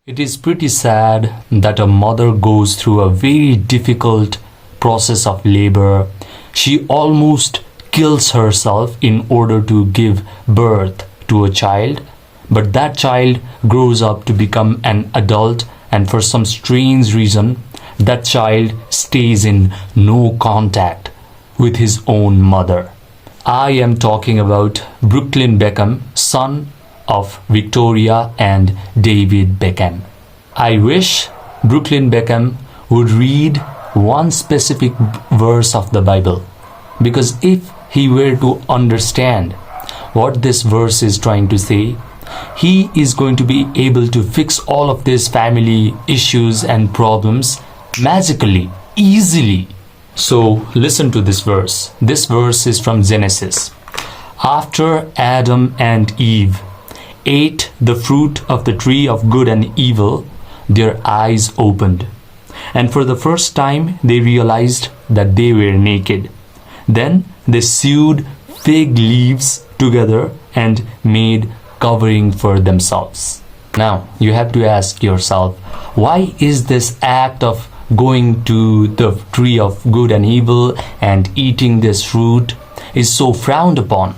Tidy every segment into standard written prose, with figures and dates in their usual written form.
It is pretty sad that a mother goes through a very difficult process of labor. She almost kills herself in order to give birth to a child, but that child grows up to become an adult, and for some strange reason, that child stays in no contact with his own mother. I am talking about Brooklyn Beckham, son of Victoria and David Beckham. I wish Brooklyn Beckham would read one specific verse of the Bible, because if he were to understand what this verse is trying to say, he is going to be able to fix all of these family issues and problems magically, easily. So listen to this verse. This verse is from Genesis. After Adam and Eve ate the fruit of the tree of good and evil, their eyes opened, and for the first time they realized that they were naked. Then they sewed fig leaves together and made covering for themselves. Now you have to ask yourself, why is this act of going to the tree of good and evil and eating this fruit is so frowned upon?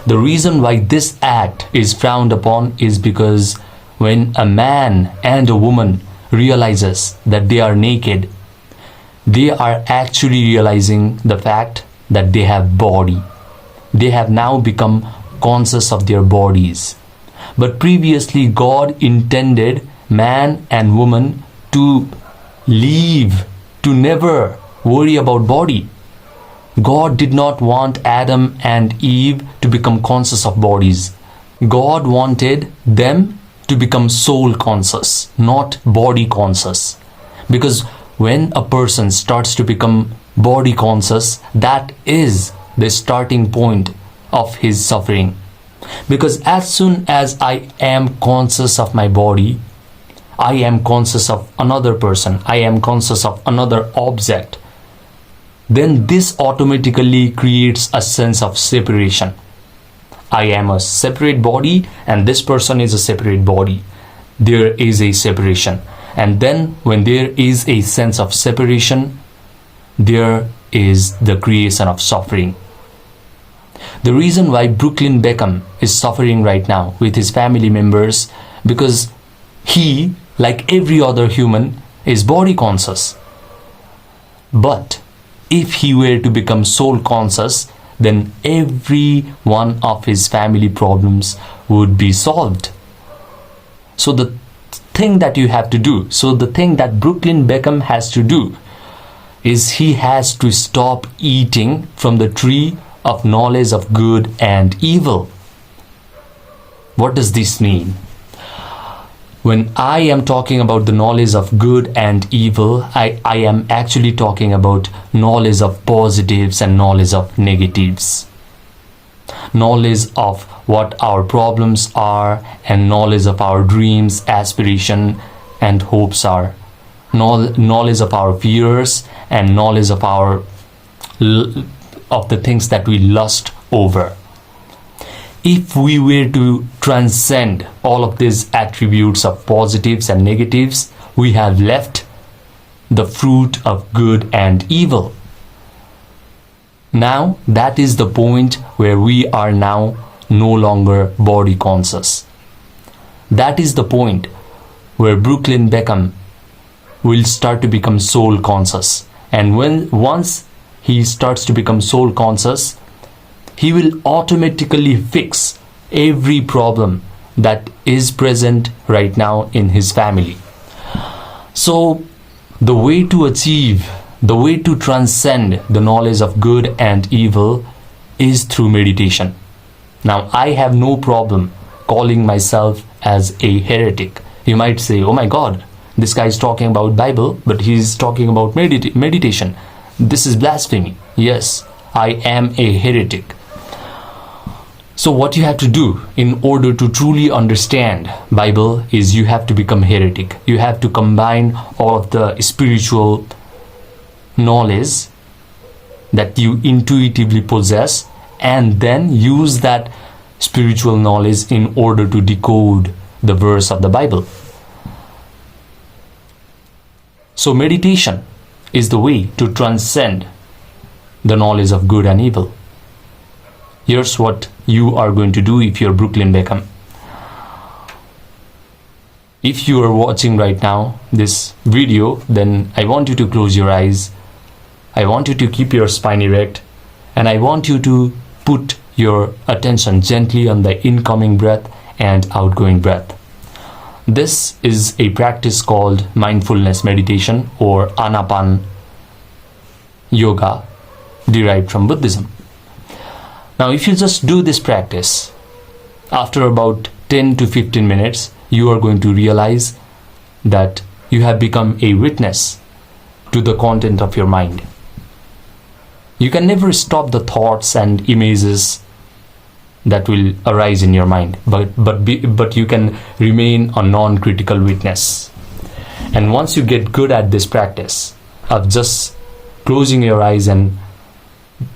The reason why this act is frowned upon is because when a man and a woman realizes that they are naked, they are actually realizing the fact that they have body. They have now become conscious of their bodies. But previously God intended man and woman to leave, to never worry about body. God did not want Adam and Eve to become conscious of bodies. God wanted them to become soul conscious, not body conscious. Because when a person starts to become body conscious, that is the starting point of his suffering. Because as soon as I am conscious of my body, I am conscious of another person, I am conscious of another object, then this automatically creates a sense of separation. I am a separate body and this person is a separate body. There is a separation. And then when there is a sense of separation, there is the creation of suffering. The reason why Brooklyn Beckham is suffering right now with his family members, because he, like every other human, is body conscious. But if he were to become soul conscious, then every one of his family problems would be solved. So the thing that you have to do, so the thing that Brooklyn Beckham has to do, is he has to stop eating from the tree of knowledge of good and evil. What does this mean? When I am talking about the knowledge of good and evil, I am actually talking about knowledge of positives and knowledge of negatives. Knowledge of what our problems are and knowledge of our dreams, aspiration and hopes are. Knowledge of our fears and knowledge of of the things that we lust over. If we were to transcend all of these attributes of positives and negatives, we have left the fruit of good and evil. Now that is the point where we are now no longer body conscious. That is the point where Brooklyn Beckham will start to become soul conscious. And once he starts to become soul conscious, he will automatically fix every problem that is present right now in his family. So the way to achieve, the way to transcend the knowledge of good and evil is through meditation. Now I have no problem calling myself as a heretic. You might say, oh my God, this guy is talking about Bible, but he is talking about meditation. This is blasphemy. Yes, I am a heretic. So what you have to do in order to truly understand Bible is you have to become heretic. You have to combine all of the spiritual knowledge that you intuitively possess and then use that spiritual knowledge in order to decode the verse of the Bible. So meditation is the way to transcend the knowledge of good and evil. Here's what you are going to do if you're Brooklyn Beckham. If you are watching right now this video, then I want you to close your eyes. I want you to keep your spine erect, and I want you to put your attention gently on the incoming breath and outgoing breath. This is a practice called mindfulness meditation or Anapan yoga, derived from Buddhism. Now, if you just do this practice, after about 10 to 15 minutes, you are going to realize that you have become a witness to the content of your mind. You can never stop the thoughts and images that will arise in your mind, but you can remain a non-critical witness. And once you get good at this practice of just closing your eyes and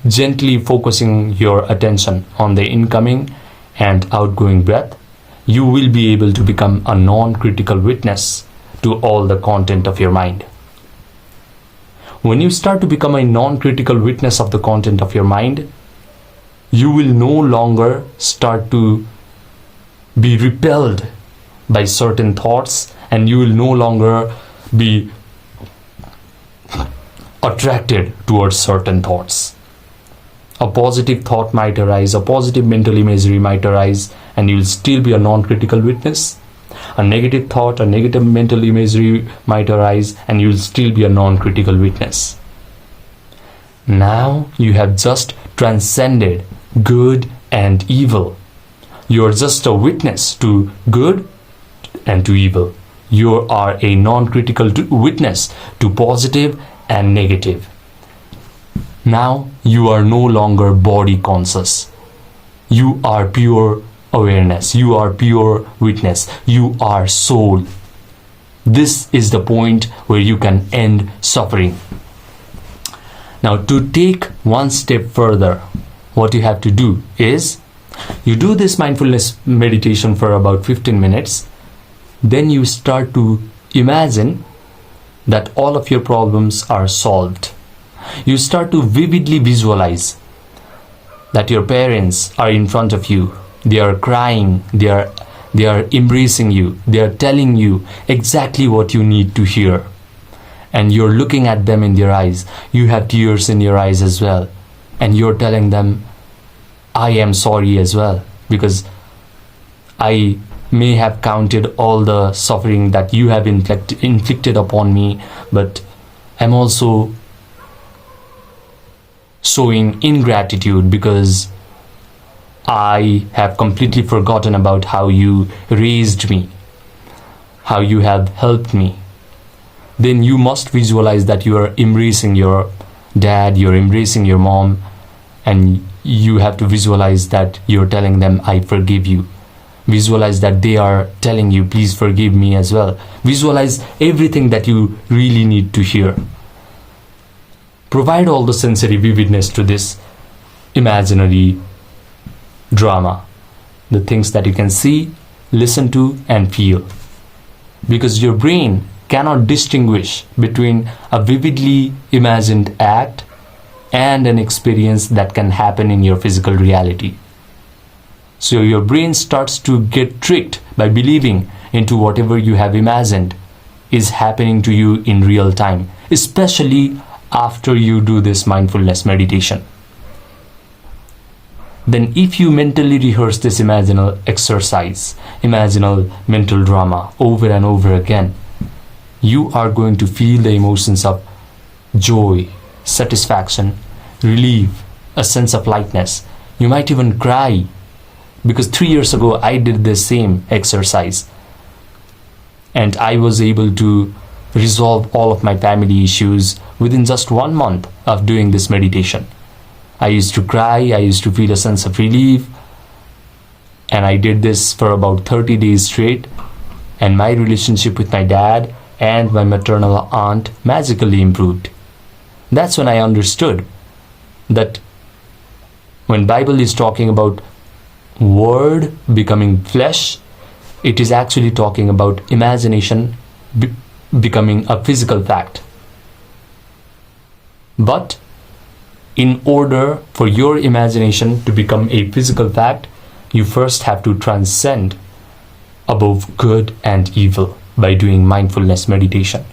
gently focusing your attention on the incoming and outgoing breath, you will be able to become a non-critical witness to all the content of your mind. When you start to become a non-critical witness of the content of your mind, you will no longer start to be repelled by certain thoughts, and you will no longer be attracted towards certain thoughts. A positive thought might arise, a positive mental imagery might arise, and you will still be a non-critical witness. A negative thought, a negative mental imagery might arise, and you will still be a non-critical witness. Now you have just transcended good and evil. You are just a witness to good and to evil. You are a non-critical witness to positive and negative. Now you are no longer body conscious. You are pure awareness. You are pure witness. You are soul. This is the point where you can end suffering. Now, to take one step further, what you have to do is you do this mindfulness meditation for about 15 minutes. Then you start to imagine that all of your problems are solved. You start to vividly visualize that your parents are in front of you. They are crying. They are embracing you. They are telling you exactly what you need to hear. And you're looking at them in their eyes. You have tears in your eyes as well. And you're telling them, I am sorry as well, because I may have counted all the suffering that you have inflicted upon me, but I'm also showing ingratitude because I have completely forgotten about how you raised me, how you have helped me. Then you must visualize that you are embracing your dad, you're embracing your mom, and you have to visualize that you're telling them, I forgive you. Visualize that they are telling you, please forgive me as well. Visualize everything that you really need to hear. Provide all the sensory vividness to this imaginary drama. The things that you can see, listen to, and feel. Because your brain cannot distinguish between a vividly imagined act and an experience that can happen in your physical reality. So your brain starts to get tricked by believing into whatever you have imagined is happening to you in real time, especially after you do this mindfulness meditation. Then if you mentally rehearse this imaginal exercise, imaginal mental drama over and over again, you are going to feel the emotions of joy, satisfaction, relief, a sense of lightness. You might even cry, because 3 years ago I did the same exercise and I was able to resolve all of my family issues within just 1 month of doing this meditation. I used to cry, I used to feel a sense of relief, and I did this for about 30 days straight, and my relationship with my dad and my maternal aunt magically improved. That's when I understood that when Bible is talking about word becoming flesh, it is actually talking about imagination becoming a physical fact. But in order for your imagination to become a physical fact, you first have to transcend above good and evil by doing mindfulness meditation.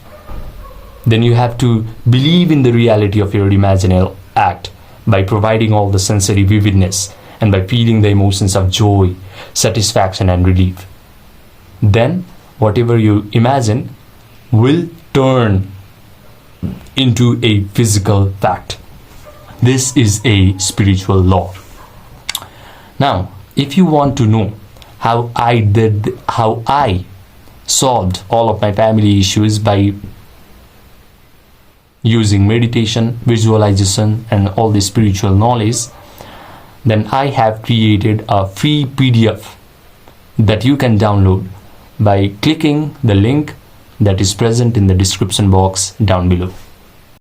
Then you have to believe in the reality of your imaginal act by providing all the sensory vividness and by feeling the emotions of joy, satisfaction, and relief. Then, whatever you imagine will turn into a physical fact. This is a spiritual law. Now, if you want to know how I solved all of my family issues by using meditation, visualization, and all the spiritual knowledge, then I have created a free PDF that you can download by clicking the link that is present in the description box down below.